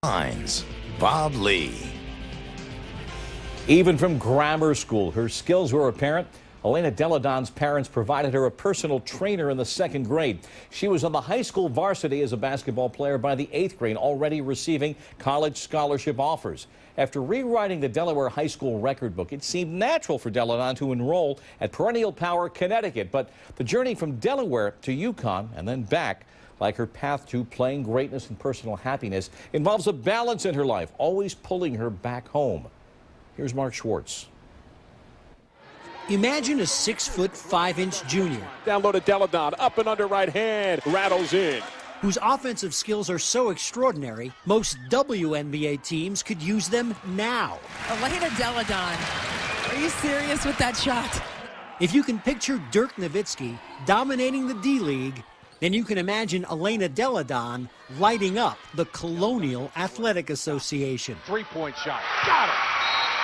Lines, Bob Lee. Even from grammar school, her skills were apparent. Elena Deledon's parents provided her a personal trainer in the 2nd grade. She was on the high school varsity as a basketball player by the 8th grade, already receiving college scholarship offers. After rewriting the Delaware high school record book, it seemed natural for Deledon to enroll at Perennial Power, Connecticut. But the journey from Delaware to UConn and then back, like her path to playing greatness and personal happiness, involves a balance in her life, always pulling her back home. Here's Mark Schwartz. Imagine a 6-foot 5-inch junior. Down low to Deledon, up and under right hand, rattles in. Whose offensive skills are so extraordinary, most WNBA teams could use them now. Elena Deledon, are you serious with that shot? If you can picture Dirk Nowitzki dominating the D-League, then you can imagine Elena Deledon lighting up the Colonial Athletic Association. 3-point shot, got it,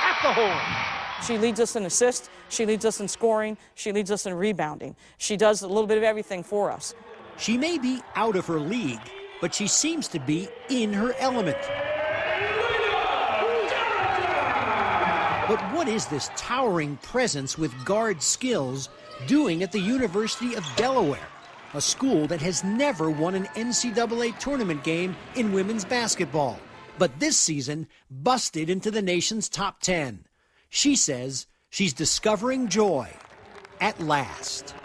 at the horn. She leads us in assists, she leads us in scoring, she leads us in rebounding. She does a little bit of everything for us. She may be out of her league, but she seems to be in her element. But what is this towering presence with guard skills doing at the University of Delaware, a school that has never won an NCAA tournament game in women's basketball, but this season busted into the nation's top 10? She says she's discovering joy at last.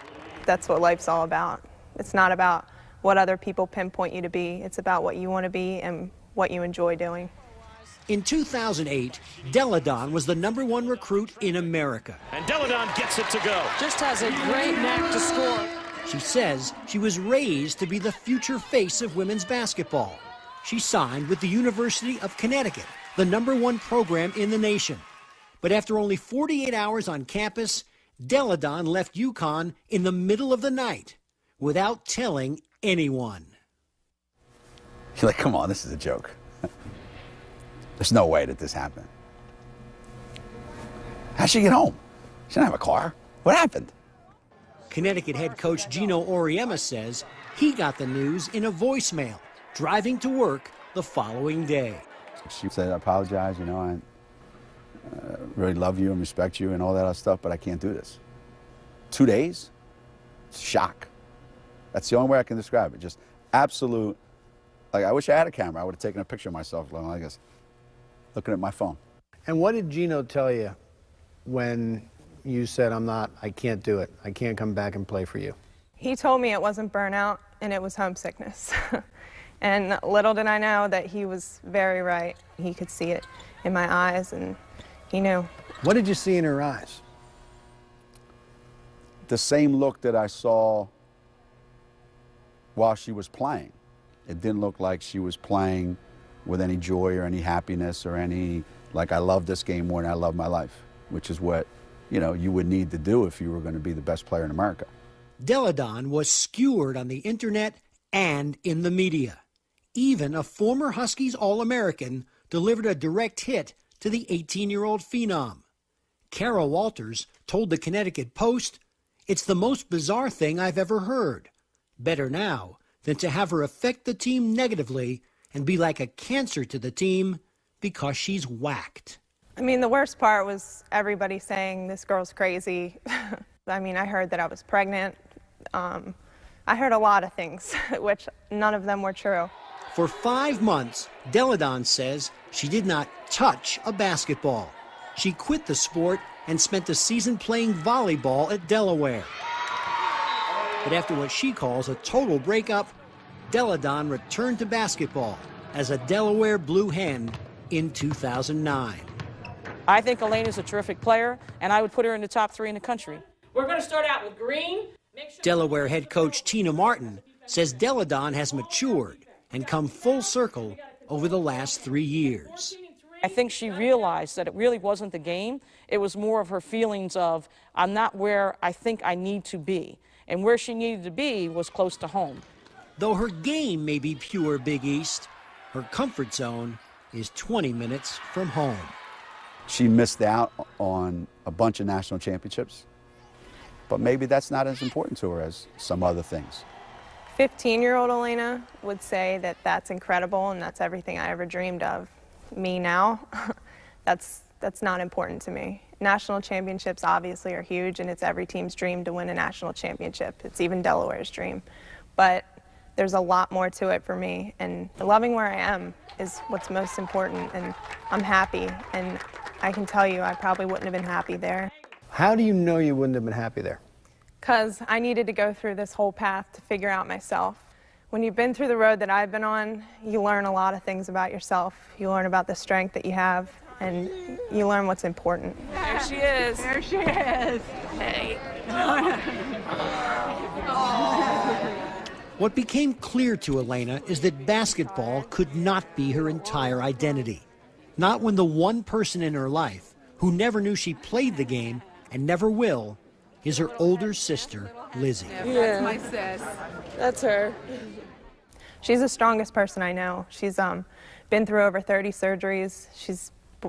That's what life's all about. It's not about what other people pinpoint you to be. It's about what you want to be and what you enjoy doing. In 2008, Deledon was the #1 recruit in America. And Deledon gets it to go. Just has a great knack to score. She says she was raised to be the future face of women's basketball. She signed with the University of Connecticut, the #1 program in the nation. But after only 48 hours on campus, Deledon left UConn in the middle of the night without telling anyone. You're like, come on, this is a joke. There's no way that this happened. How'd she get home? She didn't have a car. What happened? Connecticut head coach Gino Auriemma says he got the news in a voicemail, driving to work the following day. She said, I apologize, you know, I really love you and respect you and all that other stuff, but I can't do this. 2 days? Shock. That's the only way I can describe it. Just absolute, like, I wish I had a camera. I would have taken a picture of myself going like this, looking at my phone. And what did Gino tell you when you said, I can't do it. I can't come back and play for you? He told me it wasn't burnout and it was homesickness. And little did I know that he was very right. He could see it in my eyes and he knew. What did you see in her eyes? The same look that I saw while she was playing. It didn't look like she was playing with any joy or any happiness or any, like, I love this game more than I love my life, which is what, you know, you would need to do if you were going to be the best player in America. Deledon was skewered on the internet and in the media. Even a former Huskies All-American delivered a direct hit to the 18-year-old phenom. Kara Walters told the Connecticut Post, "It's the most bizarre thing I've ever heard. Better now than to have her affect the team negatively and be like a cancer to the team because she's whacked." I mean, the worst part was everybody saying this girl's crazy. I mean, I heard that I was pregnant. I heard a lot of things, which none of them were true. For 5 months, Deledon says she did not touch a basketball. She quit the sport and spent the season playing volleyball at Delaware. But after what she calls a total breakup, Deledon returned to basketball as a Delaware Blue Hen in 2009. I think Elena's a terrific player, and I would put her in the top 3 in the country. We're going to start out with green. Delaware head coach Tina Martin says Deledon has matured and come full circle over the last 3 years. I think she realized that it really wasn't the game. It was more of her feelings of, I'm not where I think I need to be. And where she needed to be was close to home. Though her game may be pure Big East, her comfort zone is 20 minutes from home. She missed out on a bunch of national championships, but maybe that's not as important to her as some other things. 15-year-old Elena would say that that's incredible and that's everything I ever dreamed of. Me now, that's not important to me. National championships obviously are huge, and it's every team's dream to win a national championship. It's even Delaware's dream. But there's a lot more to it for me, and loving where I am is what's most important, and I'm happy, and I can tell you I probably wouldn't have been happy there. How do you know you wouldn't have been happy there? Because I needed to go through this whole path to figure out myself. When you've been through the road that I've been on, you learn a lot of things about yourself. You learn about the strength that you have, and you learn what's important. There she is. There she is. Hey. What became clear to Elena is that basketball could not be her entire identity. Not when the one person in her life who never knew she played the game and never will is her older sister, Lizzie. That's my sis. That's her. She's the strongest person I know. She's been through over 30 surgeries.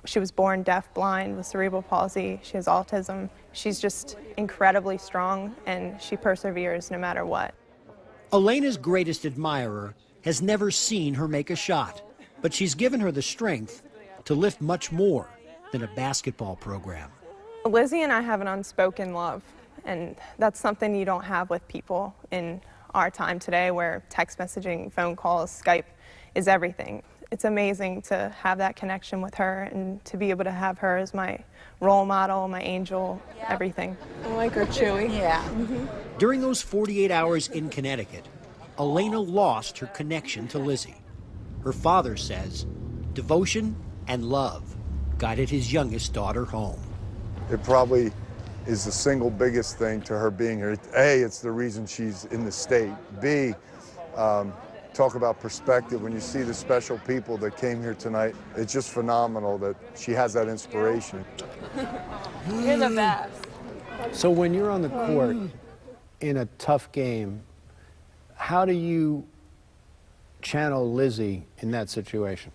She was born deaf, blind, with cerebral palsy. She has autism. She's just incredibly strong, and she perseveres no matter what. Elena's greatest admirer has never seen her make a shot, but she's given her the strength to lift much more than a basketball program. Lizzie and I have an unspoken love, and that's something you don't have with people in our time today, where text messaging, phone calls, Skype is everything. It's amazing to have that connection with her and to be able to have her as my role model, my angel, everything. I like her, Chewy. Yeah. During those 48 hours in Connecticut, Elena lost her connection to Lizzie. Her father says devotion and love guided his youngest daughter home. It probably is the single biggest thing to her being here. A, it's the reason she's in the state. B, talk about perspective. When you see the special people that came here tonight, it's just phenomenal that she has that inspiration. You're the best. So when you're on the court in a tough game, how do you channel Lizzie in that situation?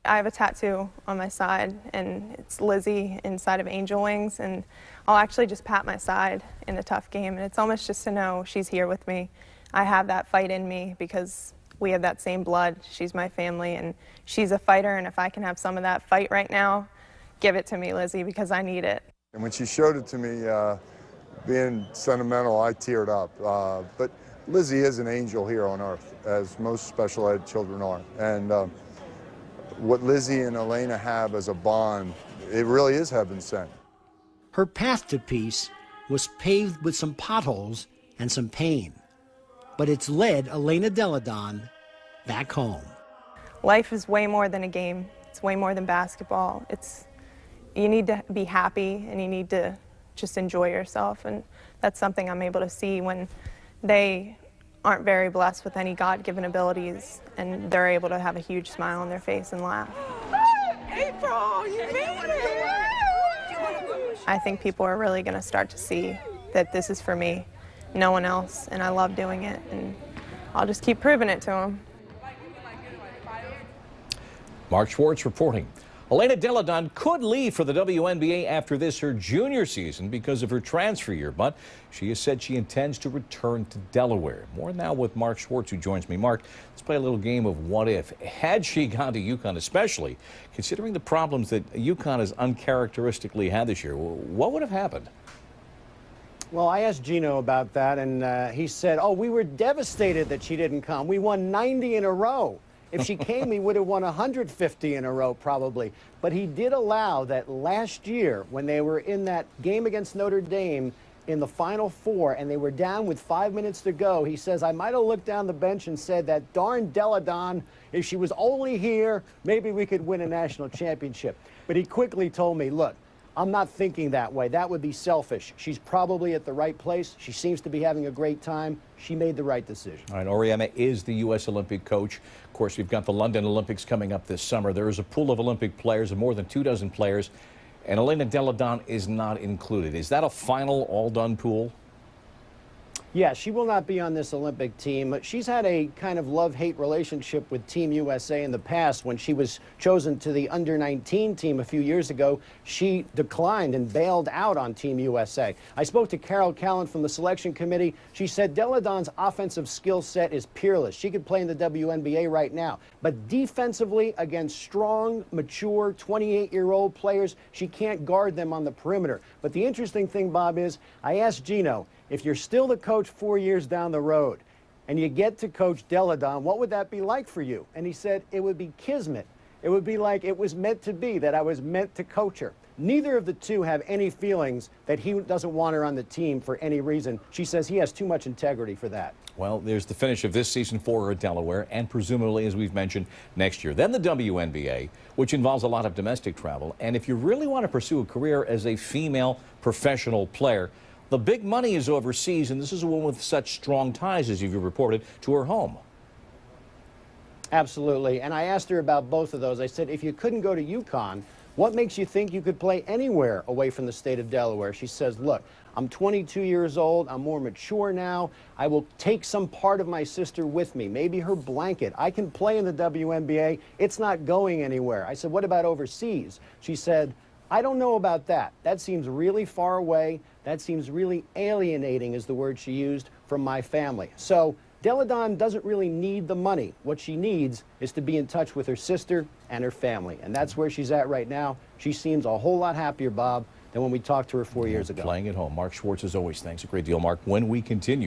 I have a tattoo on my side, and it's Lizzie inside of angel wings, and I'll actually just pat my side in a tough game, and it's almost just to know she's here with me. I have that fight in me because we have that same blood. She's my family, and she's a fighter, and if I can have some of that fight right now, give it to me, Lizzie, because I need it. And when she showed it to me, being sentimental, I teared up. But Lizzie is an angel here on earth, as most special ed children are. And what Lizzie and Elena have as a bond, it really is heaven sent. Her path to peace was paved with some potholes and some pain, but it's led Elena Delle back home. Life is way more than a game. It's way more than basketball. You need to be happy, and you need to just enjoy yourself, and that's something I'm able to see when they aren't very blessed with any God-given abilities, and they're able to have a huge smile on their face and laugh. April, you made it! I think people are really going to start to see that this is for me, no one else, and I love doing it, and I'll just keep proving it to them. Mark Schwartz reporting. Elena Delle could leave for the WNBA after this, her junior season, because of her transfer year, but she has said she intends to return to Delaware. More now with Mark Schwartz, who joins me. Mark, let's play a little game of what if. Had she gone to UConn, especially considering the problems that UConn has uncharacteristically had this year, what would have happened? Well, I asked Gino about that, and he said, oh, we were devastated that she didn't come. We won 90 in a row. If she came, he would have won 150 in a row, probably. But he did allow that last year, when they were in that game against Notre Dame in the Final Four, and they were down with 5 minutes to go, he says, I might have looked down the bench and said that darn Delle, if she was only here, maybe we could win a national championship. But he quickly told me, look, I'm not thinking that way. That would be selfish. She's probably at the right place. She seems to be having a great time. She made the right decision. All right, Oriana is the U.S. Olympic coach. Of course, we've got the London Olympics coming up this summer. There is a pool of Olympic players of more than 24 players, and Elena Delle is not included. Is that a final, all-done pool? Yeah, she will not be on this Olympic team. She's had a kind of love-hate relationship with Team USA in the past. When she was chosen to the under-19 team a few years ago, she declined and bailed out on Team USA. I spoke to Carol Callan from the selection committee. She said Delle Donne's offensive skill set is peerless. She could play in the WNBA right now. But defensively, against strong, mature, 28-year-old players, she can't guard them on the perimeter. But the interesting thing, Bob, is I asked Gino, if you're still the coach 4 years down the road and you get to coach Delle Donne, what would that be like for you? And he said it would be kismet. It would be like it was meant to be, that I was meant to coach her. Neither of the two have any feelings that he doesn't want her on the team for any reason. She says he has too much integrity for that. Well, there's the finish of this season for her at Delaware, and presumably, as we've mentioned, next year. Then the WNBA, which involves a lot of domestic travel. And if you really want to pursue a career as a female professional player, the big money is overseas, and this is a woman with such strong ties, as you've reported, to her home. Absolutely. And I asked her about both of those. I said, if you couldn't go to UConn, what makes you think you could play anywhere away from the state of Delaware? She says, look, I'm 22 years old. I'm more mature now. I will take some part of my sister with me, maybe her blanket. I can play in the WNBA. It's not going anywhere. I said, what about overseas? She said, I don't know about that. That seems really far away. That seems really alienating, is the word she used, from my family. So Delle Donne doesn't really need the money. What she needs is to be in touch with her sister and her family. And that's where she's at right now. She seems a whole lot happier, Bob, than when we talked to her 4 years ago. Playing at home. Mark Schwartz, as always, thanks a great deal, Mark. When we continue.